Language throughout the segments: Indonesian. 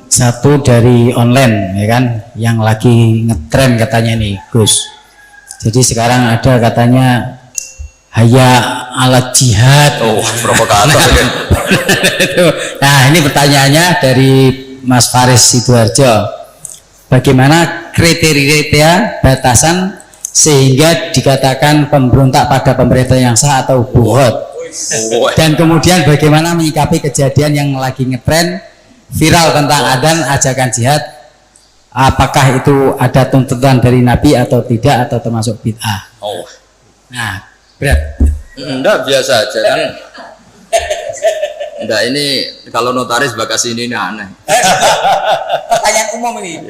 satu dari online ya kan, yang lagi ngetren katanya nih Gus. Jadi sekarang ada katanya haya alat jihad. Oh, provokator. Nah ini pertanyaannya dari Mas Faris Sidoarjo. Bagaimana kriteria batasan sehingga dikatakan pemberontak pada pemerintah yang sah atau buhot? Dan kemudian bagaimana menyikapi kejadian yang lagi ngetren viral tentang adzan ajakan jihad? Apakah itu ada tuntutan dari Nabi atau tidak, atau termasuk bid'ah? Oh. Nah, berat. Enggak, biasa aja kan. Enggak, ini kalau notaris bakas ini aneh. Pertanyaan umum ini.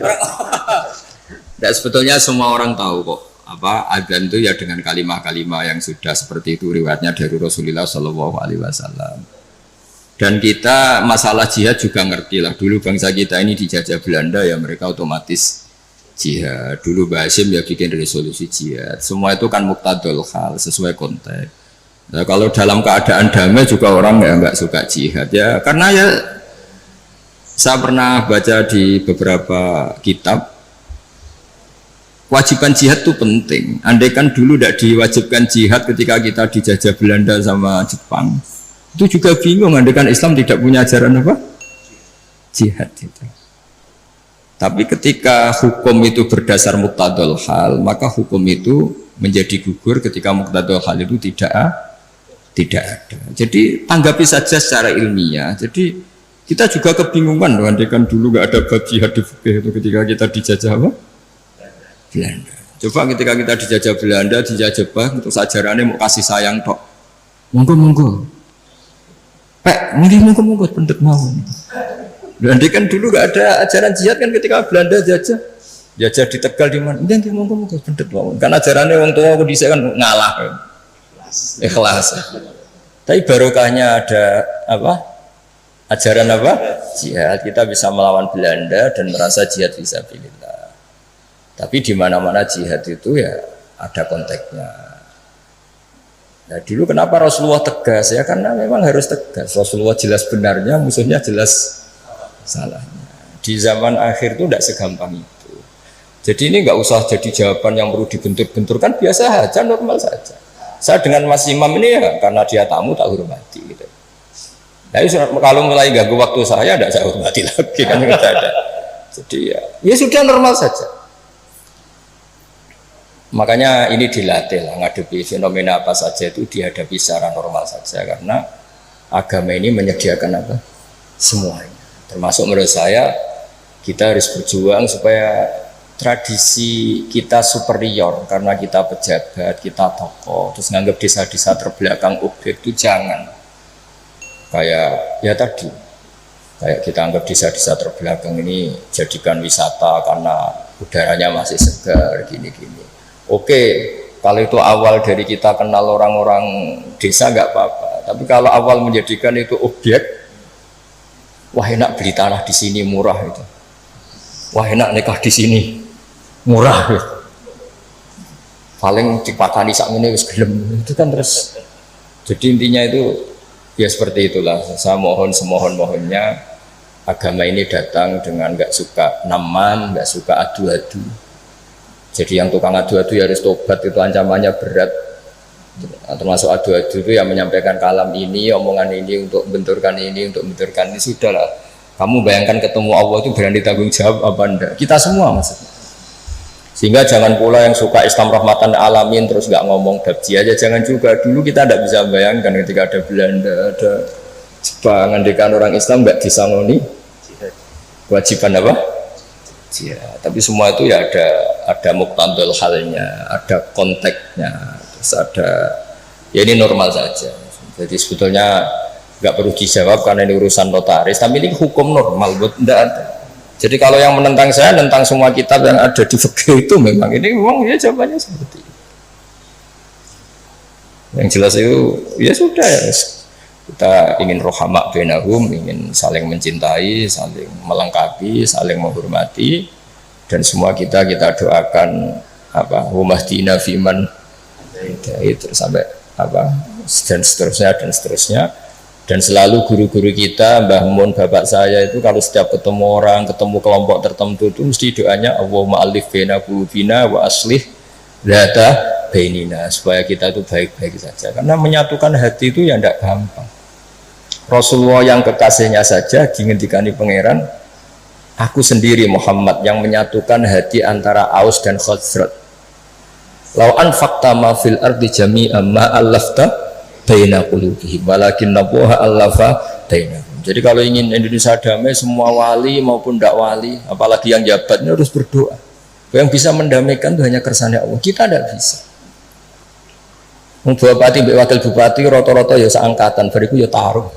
Enggak, sebetulnya semua orang tahu kok apa adzan itu ya dengan kalimah-kalimah yang sudah seperti itu riwayatnya dari Rasulullah Shallallahu Alaihi Wasallam. Dan kita masalah jihad juga ngerti lah. Dulu bangsa kita ini dijajah Belanda ya mereka otomatis jihad. Dulu Mbah Hasyim ya bikin resolusi jihad. Semua itu kan muqtadul hal sesuai konteks. Nah, kalau dalam keadaan damai juga orang ya nggak suka jihad ya karena ya saya pernah baca di beberapa kitab kewajiban jihad itu penting. Andai kan dulu tidak diwajibkan jihad ketika kita dijajah Belanda sama Jepang, itu juga bingung. Andai kan Islam tidak punya ajaran apa? Jihad itu. Tapi ketika hukum itu berdasar muqtadul hal, maka hukum itu menjadi gugur ketika muqtadul hal itu tidak ada. Jadi tanggapi saja secara ilmiah. Jadi kita juga kebingungan. Andai kan dulu nggak ada bab jihad di fikih itu ketika kita dijajah apa? Belanda. Coba ketika kita dijajah Belanda, dijajah Jepang, terus ajarannya mau kasih sayang tok. Monggo. Pak, monggo pendet mau. Belanda kan dulu gak ada ajaran jihad kan ketika Belanda jajah di Tegal di mana? Nanti monggo pendet mau. Kan ajarannya wong tua aku dhisik kan ngalah. Ikhlas. Tapi barokahnya ada apa? Ajaran apa? Jihad. Kita bisa melawan Belanda dan merasa jihad fisabilillah. Tapi di mana-mana jihad itu ya ada konteksnya. Nah dulu kenapa Rasulullah tegas ya karena memang harus tegas. Rasulullah jelas benarnya, musuhnya jelas salahnya. Di zaman akhir itu tidak segampang itu. Jadi ini nggak usah jadi jawaban yang perlu dibentur-benturkan, biasa saja, normal saja. Saya dengan Mas Imam ini ya karena dia tamu tak hormati gitu. Tapi kalau mulai ganggu waktu saya tidak saya hormati lagi kan tidak ada. Jadi ya sudah normal saja. Makanya ini dilatih lah, ngadepi fenomena apa saja itu dihadapi secara normal saja karena agama ini menyediakan apa? Semuanya. Termasuk menurut saya kita harus berjuang supaya tradisi kita superior karena kita pejabat, kita tokoh, terus nganggap desa-desa terbelakang objek itu jangan. Kayak ya tadi, kayak kita anggap desa-desa terbelakang ini jadikan wisata karena udaranya masih segar gini-gini. Oke, kalau itu awal dari kita kenal orang-orang desa nggak apa-apa. Tapi kalau awal menjadikan itu objek, wah enak beli tanah di sini murah itu. Wah enak nikah di sini murah gitu. Paling dipakani sak ini wis gelem itu kan terus. Jadi intinya itu ya seperti itulah. Saya mohon semohon-mohonnya agama ini datang dengan nggak suka namam, nggak suka adu-adu. Jadi yang tukang adu-adu ya harus tobat, itu ancamannya berat. Termasuk adu-adu itu yang menyampaikan kalam ini, omongan ini untuk benturkan ini, sudahlah. Kamu bayangkan ketemu Allah itu berani tanggung jawab apa enggak? Kita semua maksudnya. Sehingga jangan pula yang suka Islam rahmatan alamin terus nggak ngomong dabji aja, jangan juga. Dulu kita tidak bisa bayangkan ketika ada Belanda, ada Jepang, andekan orang Islam nggak disangoni kewajiban apa? Ya, tapi semua itu ya ada muqtadul halnya, ada konteksnya, terus ada ya ini normal saja. Jadi sebetulnya nggak perlu dijawab karena ini urusan notaris, tapi ini hukum normal buat tidak ada. Jadi kalau yang menentang saya tentang semua kitab yang ada di fikih itu memang ini memang ya jawabannya seperti itu. Yang jelas itu ya sudah ya. Kita ingin rohama bainahum, ingin saling mencintai, saling melengkapi, saling menghormati, dan semua kita doakan apa humahdina fiman terus sampai apa dan seterusnya Dan selalu guru-guru kita, Mbah Mun, bapak saya itu kalau setiap ketemu orang, ketemu kelompok tertentu itu mesti doanya Allahumma alif baina qulubina wa aslih dzata bainina, supaya kita itu baik-baik saja. Karena menyatukan hati itu ya tidak gampang. Rasulullah yang kekasihnya saja dingendikani pangeran, aku sendiri Muhammad yang menyatukan hati antara Aus dan Khazraj. Lau anfaqta ma fil ardi jami'an ma allafta baina qulubihim walakinnallaha allafa bainahum. Jadi kalau ingin Indonesia damai, semua wali maupun tidak wali, apalagi yang jabatnya harus berdoa. Yang bisa mendamaikan itu hanya kersane Allah. Kita tidak bisa. Bupati, wakil bupati, rata-rata ya seangkatan, bariku ya taruh.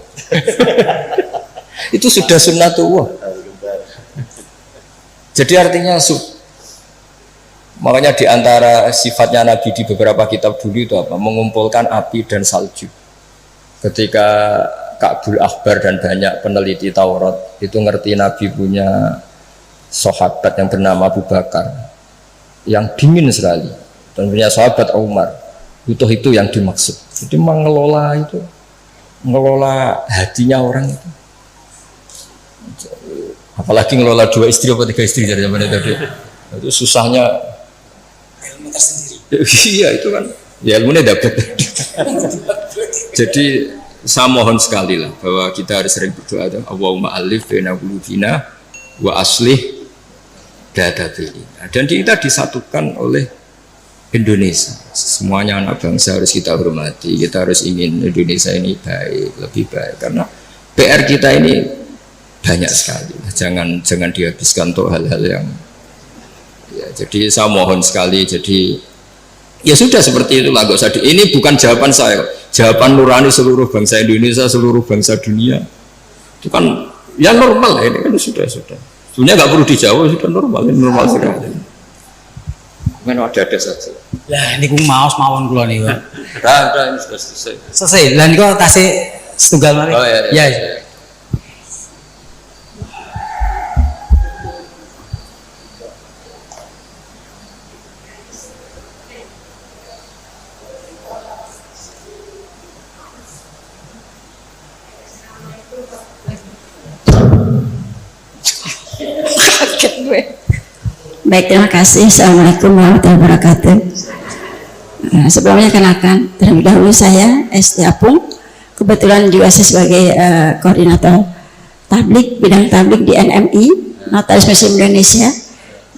Itu sudah sunnatullah. Jadi artinya makanya diantara sifatnya Nabi di beberapa kitab dulu itu apa? Mengumpulkan api dan salju. Ketika Ka'bul Akhbar dan banyak peneliti Taurat itu ngerti Nabi punya sahabat yang bernama Abu Bakar yang dingin sekali, dan punya sahabat Umar, itu yang dimaksud. Jadi mengelola itu, mengelola hatinya orang itu. Apalagi ngelola 2 istri atau 3 istri dari zaman itu. Itu susahnya. Ilmu tersendiri. Iya itu kan, ya ilmunya dapat. Jadi saya mohon sekali lah bahwa kita harus sering berdoa, Allahumma alif baina qulubina wa aslih dzata bainina. Dan kita disatukan oleh Indonesia. Semuanya anak bangsa harus kita hormati. Kita harus ingin Indonesia ini baik, lebih baik, karena PR kita ini banyak sekali. Jangan dihabiskan untuk hal-hal yang ya, jadi saya mohon sekali. Jadi ya sudah seperti itulah, nggak usah ini bukan jawaban saya, jawaban nurani seluruh bangsa Indonesia, seluruh bangsa dunia. Itu kan ya normal, ini kan sudah sebenarnya nggak perlu dijawab, sudah normal, ini normal sekali. Mungkin ada saja. Lah niku maos mawon kula niku. Udah ini sudah selesai. Selesai. Lah niku tasih setunggal mari. Oh ya. Ya. Baik, terima kasih. Assalamualaikum warahmatullahi wabarakatuh. Sebelumnya kenalkan, terlebih dahulu saya Esti Apung, kebetulan juga saya sebagai koordinator tablik, bidang tablik di NMI, Notaris Muslim Indonesia.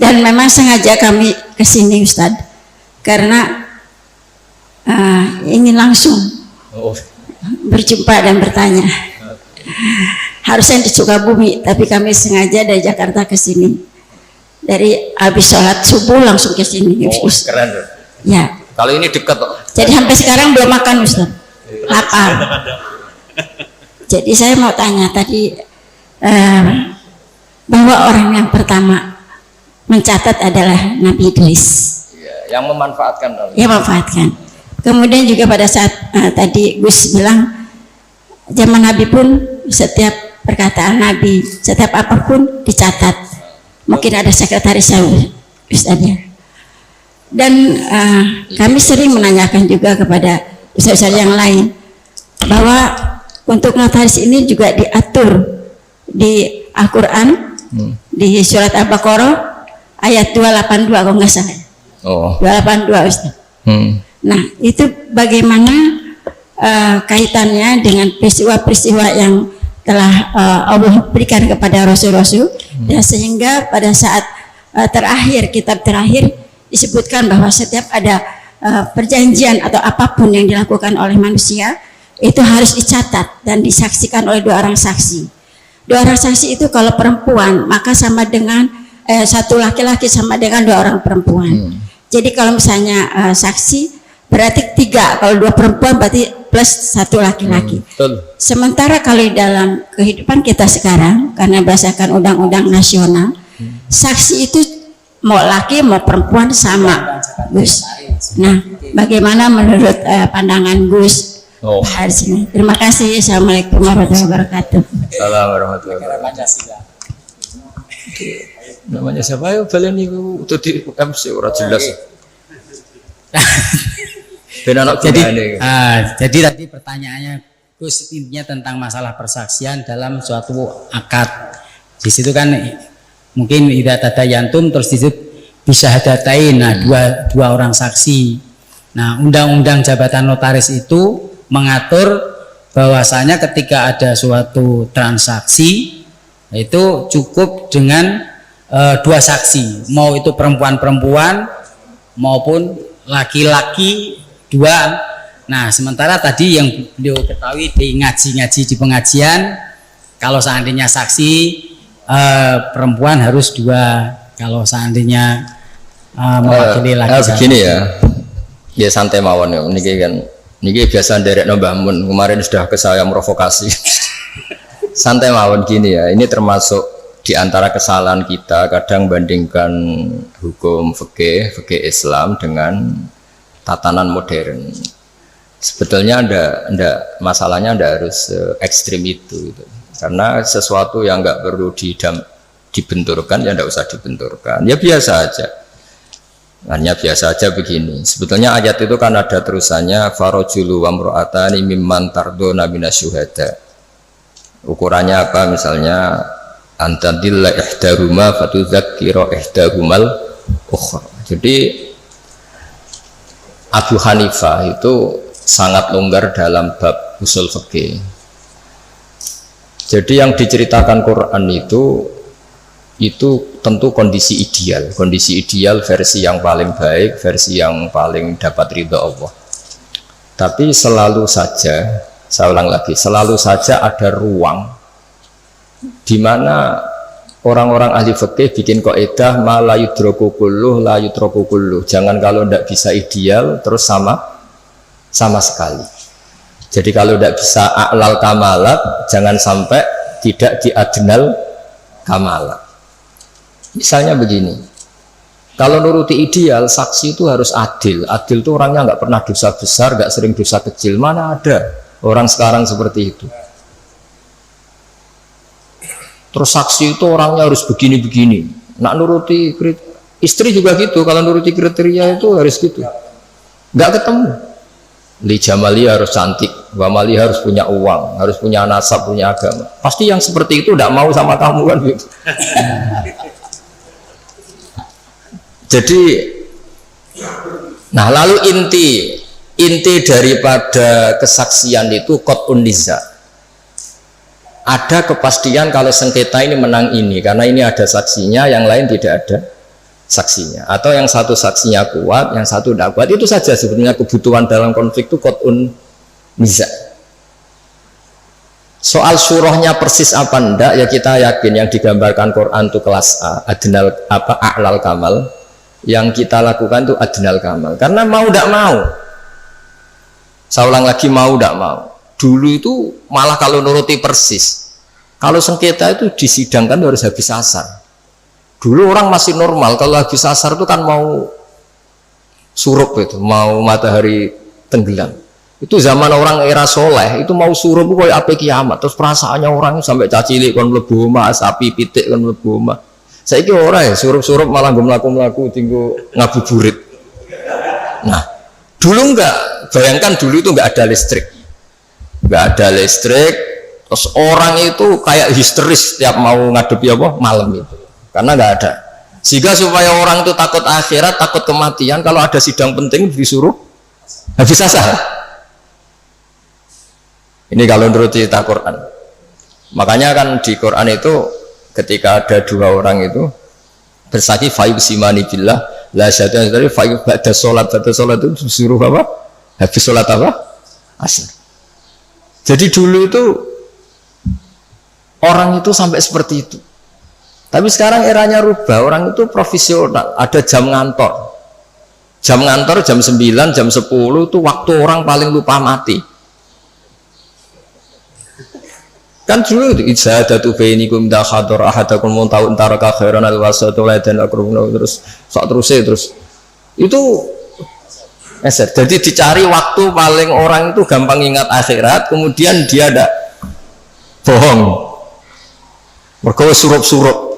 Dan memang sengaja kami kesini Ustadz, karena ingin langsung berjumpa dan bertanya. Harusnya di Sukabumi, tapi kami sengaja dari Jakarta ke sini. Dari habis sholat subuh langsung ke sini. Oh, keren dong. Ya. Kalau ini dekat kok. Jadi sampai sekarang belum makan Ustaz. Lapar. Jadi saya mau tanya tadi bahwa orang yang pertama mencatat adalah Nabi Idris. Ya, yang memanfaatkan. Ya, memanfaatkan. Kemudian juga pada saat tadi Gus bilang zaman Nabi pun setiap perkataan Nabi, setiap apapun dicatat. Mungkin ada sekretaris Ustaznya. Dan kami sering menanyakan juga kepada ustaz-ustaz yang lain bahwa untuk notaris ini juga diatur di Al-Quran, di surat Al-Baqarah ayat 282 kalau nggak salah. 282 Ustaz. Nah itu bagaimana kaitannya dengan peristiwa-peristiwa yang telah Allah berikan kepada Rasul-Rasul, dan sehingga pada saat terakhir, kitab terakhir disebutkan bahwa setiap ada perjanjian atau apapun yang dilakukan oleh manusia itu harus dicatat dan disaksikan oleh 2 orang saksi. 2 orang saksi itu kalau perempuan maka sama dengan satu laki-laki sama dengan 2 orang perempuan. Jadi kalau misalnya saksi berarti 3, kalau 2 perempuan berarti plus 1 laki-laki. Sementara kalau di dalam kehidupan kita sekarang, karena berdasarkan undang-undang nasional, saksi itu mau laki mau perempuan sama, Gus. Nah, bagaimana menurut pandangan Gus? Di sini. Terima kasih. Assalamualaikum warahmatullahi wabarakatuh. Assalamualaikum warahmatullahi wabarakatuh. Namanya siapa ya? Balen itu di MC ora jelas. Jadi tadi pertanyaannya Gus, intinya tentang masalah persaksian dalam suatu akad. Di situ kan mungkin tidak ada yantum terus di situ bisa hadatain. Nah, dua orang saksi. Nah, undang-undang jabatan notaris itu mengatur bahwasanya ketika ada suatu transaksi itu cukup dengan dua saksi, mau itu perempuan-perempuan maupun laki-laki dua. Nah, sementara tadi yang beliau ketahui di ngaji-ngaji di pengajian, kalau seandainya saksi perempuan harus dua, kalau seandainya mewakili laki-laki. Begini ya santai mawon ya. Niki kan, niki biasa derek Mbah Mun kemarin sudah ke saya provokasi. Santai mawon gini ya. Ini termasuk di antara kesalahan kita kadang bandingkan hukum fikih Islam dengan tatanan modern. Sebetulnya masalahnya anda harus ekstrim itu gitu. Karena sesuatu yang nggak perlu dibenturkan ya nggak usah dibenturkan, ya biasa aja, hanya biasa aja begini. Sebetulnya ayat itu kan ada terusannya farojulu wa mro'atani mimman tardona minasyuhada. Ukurannya apa? Misalnya antadilla ihdaruma fatudzakkira ihdarumal ukhra. Jadi Abu Hanifah itu sangat longgar dalam bab usul fikih. Jadi yang diceritakan Quran itu tentu kondisi ideal versi yang paling baik, versi yang paling dapat ridha Allah. Tapi selalu saja, saya ulang lagi, selalu saja ada ruang di mana orang-orang ahli fikih bikin kaidah ma la yudraku kulluh la yudraku kulluh. Jangan kalau tidak bisa ideal terus sama sekali. Jadi kalau tidak bisa a'lal kamalat, jangan sampai tidak di adnal kamalat. Misalnya begini, kalau nuruti ideal, saksi itu harus adil. Adil itu orangnya nggak pernah dosa besar, nggak sering dosa kecil. Mana ada orang sekarang seperti itu? Terus saksi itu orangnya harus begini-begini. Nak nuruti istri juga gitu, kalau nuruti kriteria itu harus gitu. Nggak ketemu. Li jamali harus cantik, wamali harus punya uang, harus punya nasab, punya agama. Pasti yang seperti itu tidak mau sama kamu kan gitu. Jadi, nah lalu inti daripada kesaksian itu qat'un niza. Ada kepastian kalau sengketa ini menang ini, karena ini ada saksinya, yang lain tidak ada saksinya, atau yang satu saksinya kuat, yang satu tidak kuat. Itu saja sebetulnya kebutuhan dalam konflik itu qat'un niza. Soal syurohnya persis apa enggak, ya kita yakin yang digambarkan Quran itu kelas A, adnal a'lal kamal. Yang kita lakukan itu adnal kamal, karena mau tidak mau. Saya ulang lagi, mau tidak mau. Dulu itu malah kalau nuruti persis, kalau sengketa itu disidangkan harus habis asar. Dulu orang masih normal, kalau habis asar itu kan mau surup itu, mau matahari tenggelam. Itu zaman orang era soleh, itu mau surup itu kayak apa kiamat. Terus perasaannya orang sampai cacilik kan mlebu omah, sapi pitik kan mlebu omah. Saiki ora ya, surup-surup malah nggo mlaku-mlaku tinggo ngabuburit. Nah, dulu enggak, bayangkan dulu itu enggak ada listrik. Enggak ada listrik, terus orang itu kayak histeris setiap mau ngadepi apa malam itu. Karena enggak ada. Sehingga supaya orang itu takut akhirat, takut kematian, kalau ada sidang penting disuruh habis asar. Ini kalau menurut cerita Quran. Makanya kan di Quran itu ketika ada dua orang itu bersaksi fayusimani billah la syaitan dari fayu ba'da sholat itu disuruh apa? Habis sholat apa? Asar. Jadi dulu itu orang itu sampai seperti itu. Tapi sekarang eranya rubah, orang itu profesional, ada jam ngantor. Jam ngantor jam 9, jam 10 itu waktu orang paling lupa mati. Kan dulu itu idzadatu bainikum da khadar ahadakum muntau taraka khairan alwasatu dan akrumna terus sak terus itu jadi dicari waktu paling orang itu gampang ingat akhirat, kemudian dia ada bohong mergo surup-surup.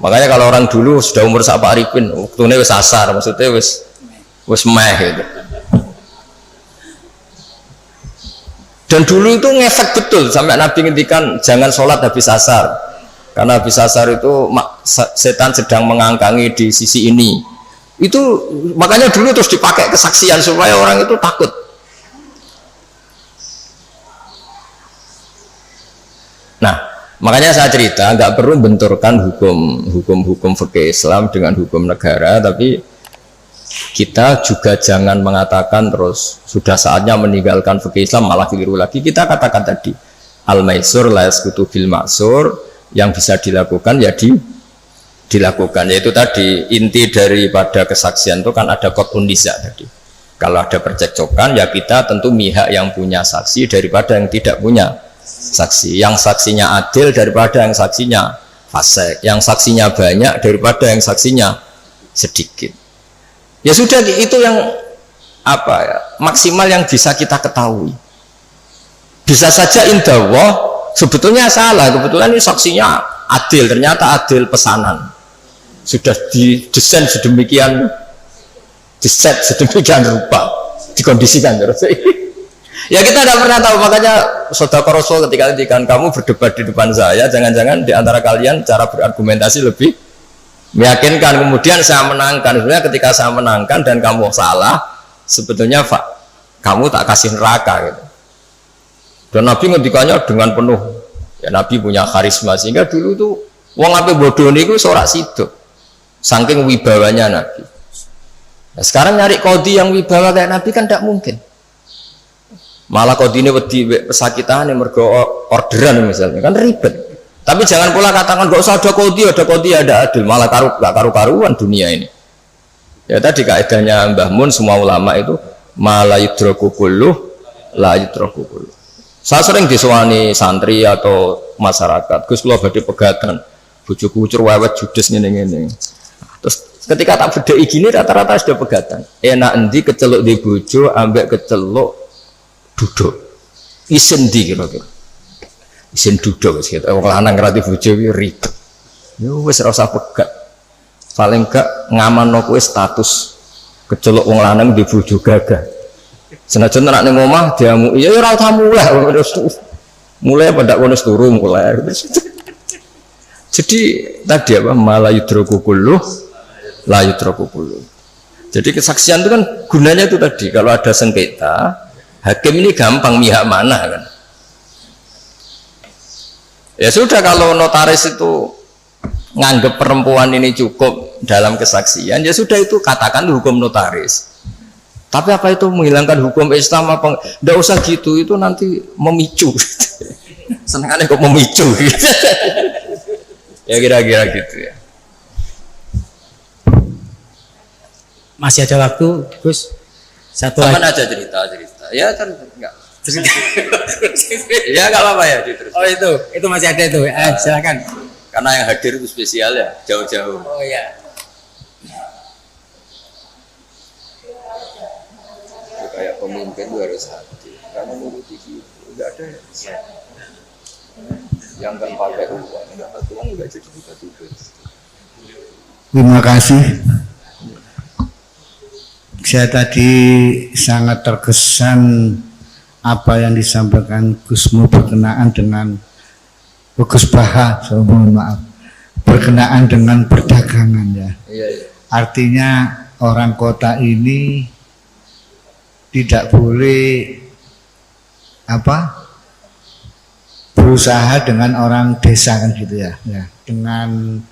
Makanya kalau orang dulu sudah umur sak Pak Arifin waktune wis asar, maksudnya wis meh gitu. Dan dulu itu ngefek betul sampai Nabi ngendikan jangan sholat habis asar, karena habis asar itu setan sedang mengangkangi di sisi ini. Itu makanya dulu terus dipakai kesaksian supaya orang itu takut. Nah, makanya saya cerita nggak perlu benturkan hukum fikih Islam dengan hukum negara, tapi kita juga jangan mengatakan terus sudah saatnya meninggalkan fikih Islam malah keliru lagi. Kita katakan tadi al-maisur la yasqutu bil ma'sur, yang bisa dilakukan ya dilakukan, yaitu tadi inti daripada kesaksian itu kan ada qat'un niza tadi. Kalau ada percekcokan ya kita tentu mihak yang punya saksi daripada yang tidak punya saksi, yang saksinya adil daripada yang saksinya fasik, yang saksinya banyak daripada yang saksinya sedikit. Ya sudah, itu yang apa ya, maksimal yang bisa kita ketahui. Bisa saja indallah sebetulnya salah, kebetulan ini saksinya adil, ternyata adil pesanan, sudah didesain sedemikian, diset sedemikian rupa, dikondisikan terus. Ya kita tidak pernah tahu, makanya Saudara Rasul ketika kamu berdebat di depan saya, jangan-jangan di antara kalian cara berargumentasi lebih meyakinkan, kemudian saya menangkan. Sebenarnya ketika saya menangkan dan kamu salah, sebetulnya kamu tak kasih neraka gitu. Dan Nabi ngendikanya dengan penuh, ya Nabi punya karisma, sehingga dulu tuh wong ape bodoh niku sorak sido, saking wibawanya Nabi. Nah, sekarang nyari kodi yang wibawa kayak Nabi kan tidak mungkin. Malah kau dini wedi pesakitan yang mergo orderan misalnya kan ribet. Tapi jangan pula katakan gak usah ada kodi ada adil, malah karu-karuan dunia ini. Ya tadi kaidahnya Mbah Mun, semua ulama itu malah yudroku kulluh la yudroku kulluh. Saya sering disewani santri atau masyarakat, Gus kula badhe pegatan, bojoku ucur wewet judes ngene-ngene. Terus ketika tak bedheki gini rata-rata sudah pegatan. Enak endi keceluk di bojo ambek keceluk duduk isen di kira-kira isen duduk gitu. Wong lanang ngerti bojo iki ribet. Yo wis ora usah pegat. Paling gak ngamanno kowe status keceluk wong lanang di bojo gagah. Senajan nek ning omah diamuki ya ora usah mulai pada kono turu mulai. Jadi tadi apa malah yudroku kulluh la yudroku kulluh. Jadi kesaksian itu kan gunanya itu tadi, kalau ada sengketa hakim ini gampang mihak mana kan. Ya sudah, kalau notaris itu nganggep perempuan ini cukup dalam kesaksian, ya sudah itu katakan hukum notaris. Tapi apa itu menghilangkan hukum Islam apa? Nggak usah gitu, itu nanti memicu. Senangannya kok memicu gitu. Ya kira-kira gitu ya. Masih ada waktu, Gus. Satu Kapan lagi. aja cerita. Ya kan enggak. Ya enggak apa-apa ya diterus. Oh itu masih ada itu. Silakan. Karena yang hadir itu spesial ya, jauh-jauh. Oh iya. Ya, kayak pemimpin itu harus hadir. Karena nuruti gitu, enggak ada ya. Yang kan pakai uang, enggak pakai uang enggak jadi tiba-tiba. Terima kasih. Saya tadi sangat terkesan apa yang disampaikan Gusmu berkenaan dengan Gus Baha, mohon maaf, berkenaan dengan perdagangan ya. Iya. Artinya orang kota ini tidak boleh berusaha dengan orang desa kan gitu ya. Dengan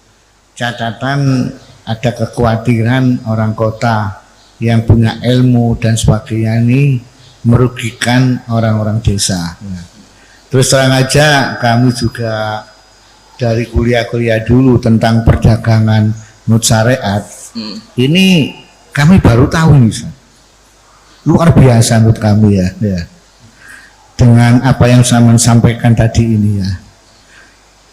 catatan ada kekhawatiran orang kota yang punya ilmu dan sebagainya ini merugikan orang-orang desa. Terus terang aja kami juga dari kuliah-kuliah dulu tentang perdagangan menurut syariat, ini kami baru tahu ini, luar biasa menurut kami ya. Dengan apa yang saya sampaikan tadi ini ya.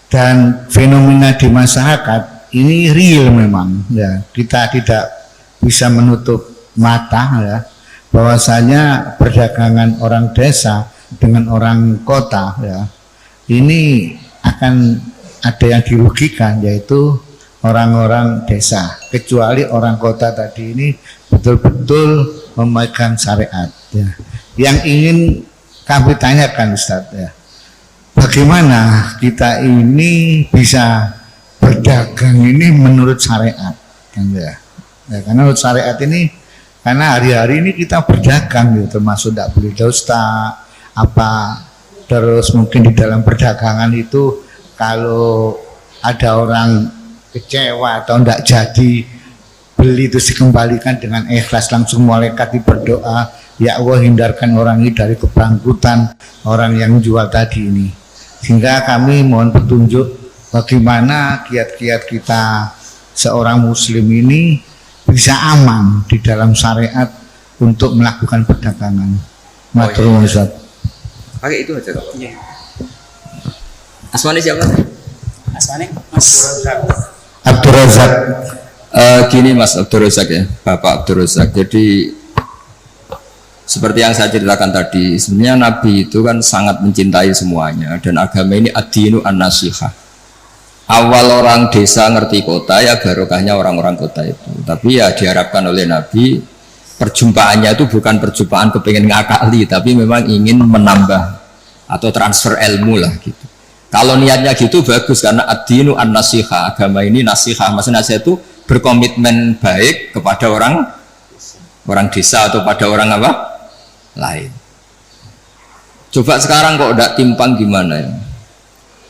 Dan fenomena di masyarakat ini real memang ya. Kita tidak bisa menutup mata ya, bahwasanya perdagangan orang desa dengan orang kota ya, ini akan ada yang dirugikan, yaitu orang-orang desa, kecuali orang kota tadi ini betul-betul memegang syariat ya. Yang ingin kami tanyakan Ustadz ya, bagaimana kita ini bisa berdagang ini menurut syariat kan ya. Karena menurut syariat ini, karena hari-hari ini kita berdagang gitu, termasuk tidak boleh dosa apa, terus mungkin di dalam perdagangan itu kalau ada orang kecewa atau tidak jadi beli itu dikembalikan dengan ikhlas, langsung malaikat berdoa, ya Allah hindarkan orang ini dari kebangkrutan orang yang jual tadi ini. Sehingga kami mohon petunjuk bagaimana kiat-kiat kita seorang muslim ini bisa aman di dalam syariat untuk melakukan perdagangan. Matur nuwun Ustaz. Pakai itu aja Kak. Iya. Asmane siapa? Asmane Mas Abdul Razak. Gini Mas Abdul Razak ya, Bapak Abdul Razak. Jadi seperti yang saya ceritakan tadi, sebenarnya Nabi itu kan sangat mencintai semuanya, dan agama ini ad-dinu an-nasihah. Awal orang desa ngerti kota ya barokahnya orang-orang kota itu. Tapi ya diharapkan oleh Nabi perjumpaannya itu bukan perjumpaan kepengen ngakali, tapi memang ingin menambah atau transfer ilmu lah gitu. Kalau niatnya gitu bagus, karena ad-dinu an-nasihah, agama ini nasihah, maksudnya nasihat itu berkomitmen baik kepada orang desa atau pada orang apa lain. Coba sekarang kok udah timpang gimana ya?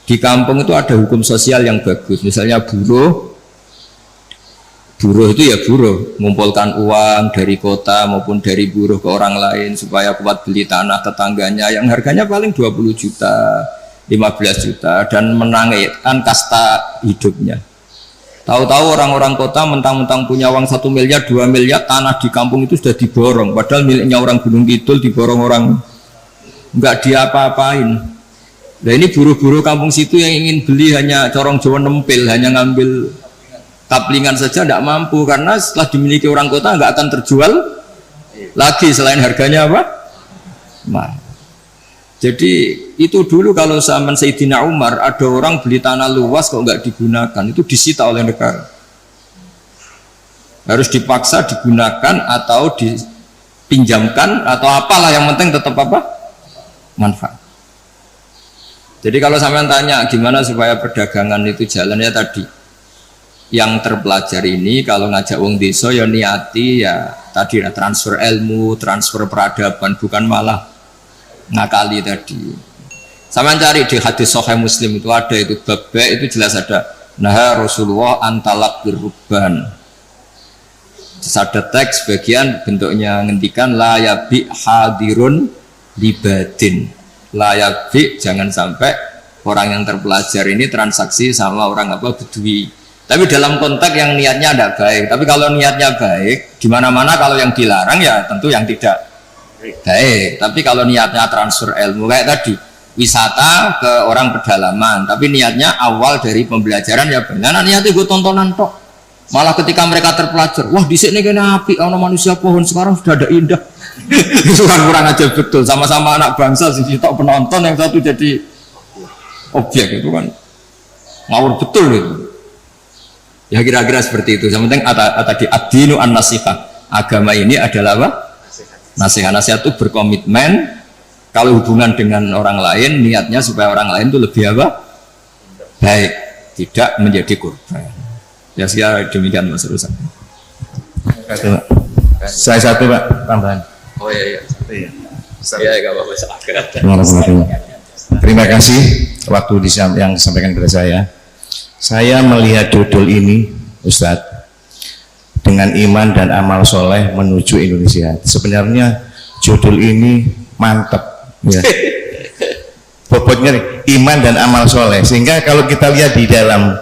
Di kampung itu ada hukum sosial yang bagus, misalnya buruh itu ya buruh, mengumpulkan uang dari kota maupun dari buruh ke orang lain supaya kuat beli tanah tetangganya yang harganya paling 20 juta, 15 juta, dan menaikkan kasta hidupnya. Tahu-tahu orang-orang kota mentang-mentang punya uang 1 miliar, 2 miliar, tanah di kampung itu sudah diborong, padahal miliknya orang Gunung Kidul diborong orang, nggak diapa-apain. Nah ini buruh-buruh kampung situ yang ingin beli hanya corong Jawa nempel, hanya ngambil kaplingan saja tidak mampu, karena setelah dimiliki orang kota nggak akan terjual lagi selain harganya apa? Mahal. Jadi itu dulu kalau zaman Sayyidina Umar ada orang beli tanah luas kok nggak digunakan, itu disita oleh negara. Harus dipaksa digunakan atau dipinjamkan atau apalah, yang penting tetap apa? Manfaat. Jadi kalau sampean tanya gimana supaya perdagangan itu jalan, ya tadi yang terpelajar ini kalau ngajak wong desa ya niati ya tadi ya transfer ilmu, transfer peradaban, bukan malah ngakali tadi. Sampean cari di hadis Sahih Muslim itu ada itu bab itu jelas ada nah Rasulullah antalak birruban. Ada teks bagian bentuknya ngendikan la yabi hadirun libadin. Layak jangan sampai orang yang terpelajar ini transaksi sama orang apa bedui. Tapi dalam konteks yang niatnya tidak baik. Tapi kalau niatnya baik, di mana-mana kalau yang dilarang ya tentu yang tidak baik. Tapi kalau niatnya transfer ilmu kayak tadi, wisata ke orang pedalaman, tapi niatnya awal dari pembelajaran ya benar. Niatnya gue tontonan tok. Malah ketika mereka terpelajar, wah di sini kena api, ono manusia pohon sekarang sudah ada indah. Itu kan kurang aja betul, sama-sama anak bangsa sih tok penonton, yang satu jadi objek, itu kan ngawur betul itu. Ya kira-kira seperti itu. Yang penting tadi ad-dinu an-nasihah, agama ini adalah apa? Nasihat itu berkomitmen kalau hubungan dengan orang lain niatnya supaya orang lain itu lebih apa? Baik, tidak menjadi korban. Ya saya demikian Mas Rusak. Saya satu Pak tambahan. Oh iya. Iya. Iya enggak apa-apa. Terima kasih waktu yang disampaikan kepada saya. Saya melihat judul ini Ustadz dengan iman dan amal soleh menuju Indonesia. Sebenarnya judul ini mantap ya. Bobotnya iman dan amal soleh, sehingga kalau kita lihat di dalam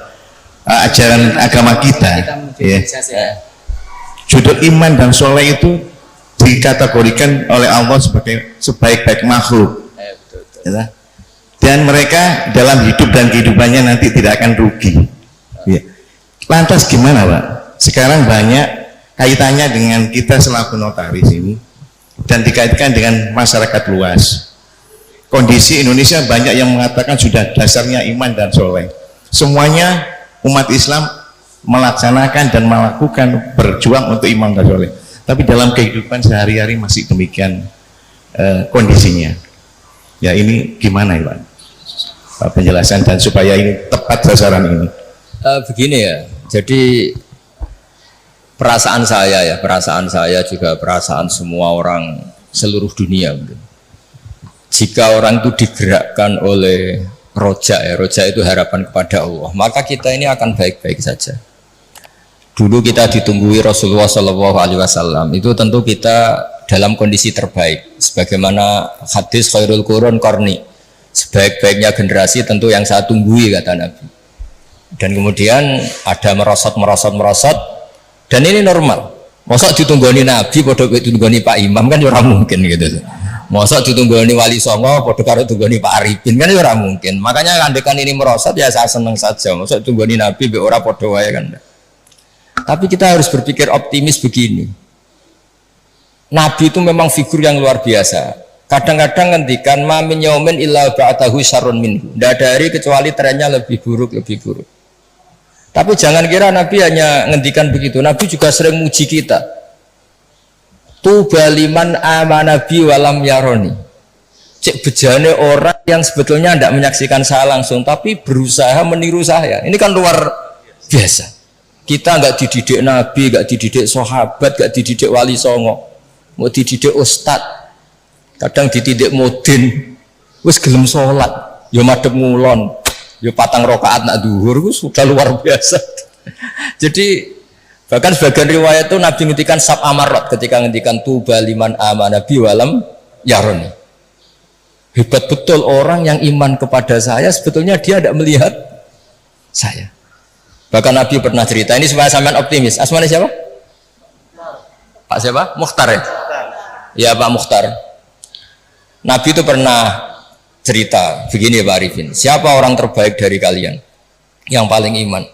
ajaran agama kita ya, judul iman dan soleh itu dikategorikan oleh Allah sebagai sebaik-baik makhluk ya. Dan mereka dalam hidup dan kehidupannya nanti tidak akan rugi ya. Lantas gimana Pak? Sekarang banyak kaitannya dengan kita selaku notaris ini dan dikaitkan dengan masyarakat luas. Kondisi Indonesia banyak yang mengatakan sudah dasarnya iman dan soleh, semuanya umat Islam melaksanakan dan melakukan berjuang untuk iman dan soleh, tapi dalam kehidupan sehari-hari masih demikian kondisinya. Ya ini gimana ya Pak? Penjelasan dan supaya ini tepat sasaran ini. Begini ya, jadi perasaan saya juga perasaan semua orang seluruh dunia. Jika orang itu digerakkan oleh roja itu harapan kepada Allah, maka kita ini akan baik-baik saja. Dulu kita ditunggui Rasulullah SAW, itu tentu kita dalam kondisi terbaik. Sebagaimana hadis khairul qurun qarni, sebaik-baiknya generasi tentu yang saya tunggui, kata Nabi. Dan kemudian ada merosot, dan ini normal. Masa ditunggoni Nabi, podo ditunggoni Pak Imam kan ora mungkin gitu. Masa ditunggoni Wali Songo, podo karo tunggoni Pak Arifin kan ora mungkin. Makanya andekan ini merosot ya saya senang saja. Masa ditunggoni Nabi be ora podo wae kan. Tapi kita harus berpikir optimis begini. Nabi itu memang figur yang luar biasa. Kadang-kadang ngendikan ma min yaumin illa ba'dahu syarrun minhu. Tidak ada hari kecuali trennya lebih buruk. Tapi jangan kira Nabi hanya ngendikan begitu. Nabi juga sering muji kita. Tuba liman amana bi walam yaroni. Cek bejane orang yang sebetulnya tidak menyaksikan saya langsung, tapi berusaha meniru saya. Ini kan luar biasa. Kita nggak dididik Nabi, nggak dididik sahabat, nggak dididik Wali Songo, mau dididik ustad. Kadang dididik mudin, wis gelem sholat, yo madhep ngulon, yo patang rakaat nak duhur, itu sudah luar biasa. Jadi bahkan sebagian riwayat itu Nabi ngendikan sab amarat ketika ngendikan tuba liman amana bi walam yaroni. Hebat betul orang yang iman kepada saya, sebetulnya dia tidak melihat saya. Bahkan Nabi pernah cerita, ini supaya sampean optimis. Asmane siapa? Pak siapa? Mukhtar ya? Ya Pak Mukhtar. Nabi itu pernah cerita begini Pak Arifin, siapa orang terbaik dari kalian yang paling iman?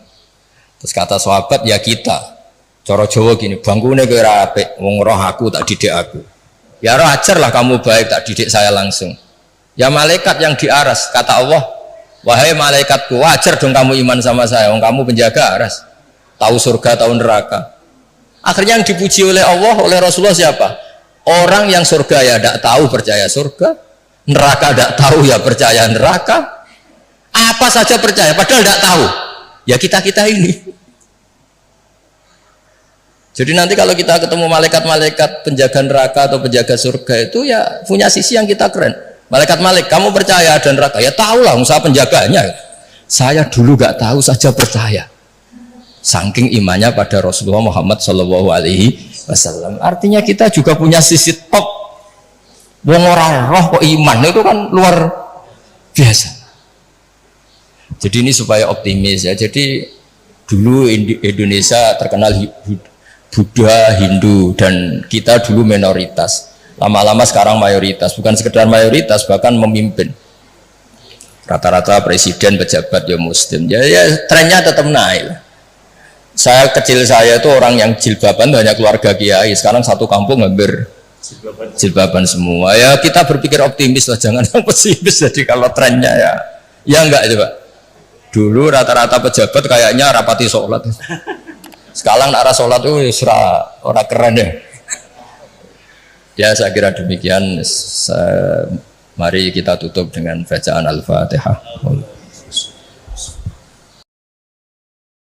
Terus kata sahabat, ya kita. Coro Jawa gini, bangkune kowe ora apik, wong roh aku tak didik aku. Ya roh ajarlah kamu baik, tak didik saya langsung. Ya malaikat yang di aras, kata Allah, wahai malaikatku, wajar dong kamu iman sama saya, wong kamu penjaga aras, tahu surga, tahu neraka. Akhirnya yang dipuji oleh Allah, oleh Rasulullah siapa? Orang yang surga ya tidak tahu percaya surga, neraka tidak tahu ya percaya neraka, apa saja percaya padahal tidak tahu. Ya kita ini. Jadi nanti kalau kita ketemu malaikat-malaikat penjaga neraka atau penjaga surga itu ya punya sisi yang kita keren. Malaikat kamu percaya ada neraka? Ya tahu lah, usaha penjaganya. Saya dulu gak tahu saja percaya. Saking imannya pada Rasulullah Muhammad SAW. Artinya kita juga punya sisi top. Wong ora roh kok iman itu kan luar biasa. Jadi ini supaya optimis ya. Jadi dulu Indonesia terkenal Buddha, Hindu, dan kita dulu minoritas. Lama-lama sekarang mayoritas, bukan sekedar mayoritas, bahkan memimpin. Rata-rata presiden, pejabat ya Muslim. Ya trennya tetap naik. Saya itu orang yang jilbaban hanya keluarga kiai. Sekarang satu kampung hampir jilbaban semua. Ya kita berpikir optimis lah, jangan yang pesimis. Jadi kalau trennya ya enggak itu Pak. Dulu rata-rata pejabat kayaknya rapati sholat. Sekarang arah sholat itu orang keren ya. Ya saya kira demikian. Mari kita tutup dengan bacaan Al-Fatihah.